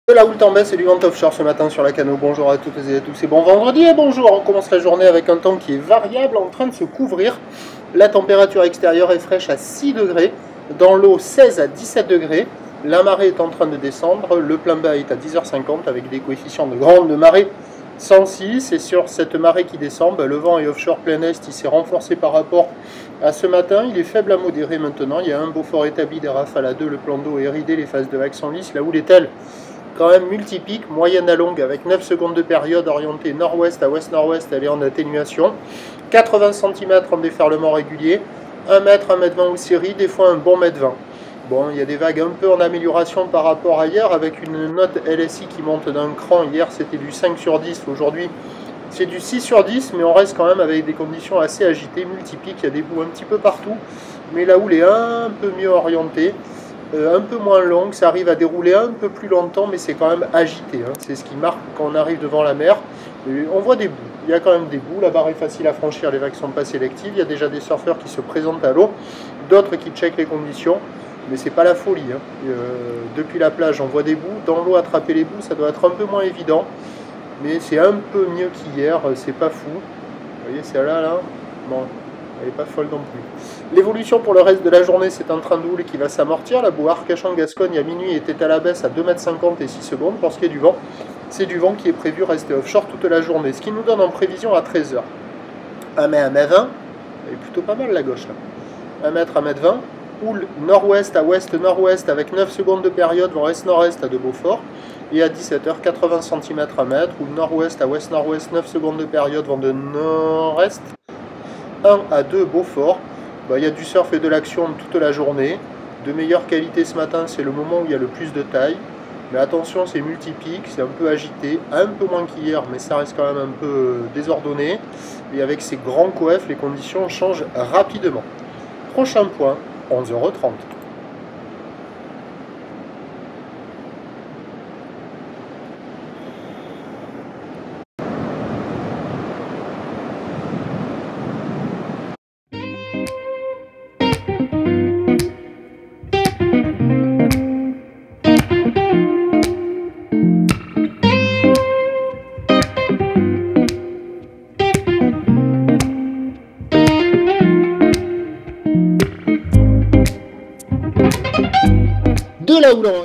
De la houle en baisse et du vent offshore ce matin sur la Cano. Bonjour à toutes et à tous et bon vendredi et bonjour. On commence la journée avec un temps qui est variable en train de se couvrir. La température extérieure est fraîche à 6 degrés, dans l'eau 16 à 17 degrés. La marée est en train de descendre, le plein bas est à 10h50 avec des coefficients de grande marée 106. Et sur cette marée qui descend, le vent est offshore plein est, il s'est renforcé par rapport à ce matin. Il est faible à modéré maintenant, il y a un Beaufort établi, des rafales à 2, le plan d'eau est ridé, les phases de vagues sont lisses. La houle est-elle quand même multipique, moyenne à longue avec 9 secondes de période orientée nord-ouest à ouest-nord-ouest, elle est en atténuation, 80 cm en déferlement régulier, 1 mètre, 1 mètre 20 ou série, des fois un bon mètre 20. Bon, il y a des vagues un peu en amélioration par rapport à hier, avec une note LSI qui monte d'un cran. Hier c'était du 5 sur 10, aujourd'hui c'est du 6 sur 10, mais on reste quand même avec des conditions assez agitées, multipiques, il y a des bouts un petit peu partout, mais la houle est un peu mieux orientée. Un peu moins longue, ça arrive à dérouler un peu plus longtemps, mais c'est quand même agité. C'est ce qui marque quand on arrive devant la mer. Et on voit des bouts, il y a quand même des bouts, la barre est facile à franchir, les vagues sont pas sélectives, il y a déjà des surfeurs qui se présentent à l'eau, d'autres qui checkent les conditions, mais c'est pas la folie. Depuis la plage, on voit des bouts, dans l'eau, attraper les bouts, ça doit être un peu moins évident, mais c'est un peu mieux qu'hier, c'est pas fou. Vous voyez, c'est là, bon. Elle n'est pas folle non plus. L'évolution pour le reste de la journée, c'est un train de houle qui va s'amortir. La boue Arcachon-Gascogne à minuit était à la baisse à 2,50 m et 6 secondes. Pour ce qui est du vent, c'est du vent qui est prévu rester offshore toute la journée. Ce qui nous donne en prévision à 13 h. 1 m, 1 m 20. Elle est plutôt pas mal la gauche là. 1 m, 1 m 20. Houle nord-ouest à ouest-nord-ouest avec 9 secondes de période, vent est-nord-est à de Beaufort. Et à 17 h, 80 cm à mètre. Houle nord-ouest à ouest-nord-ouest, 9 secondes de période, vent de nord-est. 1 à 2 Beaufort, il y a du surf et de l'action toute la journée. De meilleure qualité ce matin, c'est le moment où il y a le plus de taille. Mais attention, c'est multipique, c'est un peu agité, un peu moins qu'hier, mais ça reste quand même un peu désordonné. Et avec ces grands coefs, les conditions changent rapidement. Prochain point, 11h30. De la houle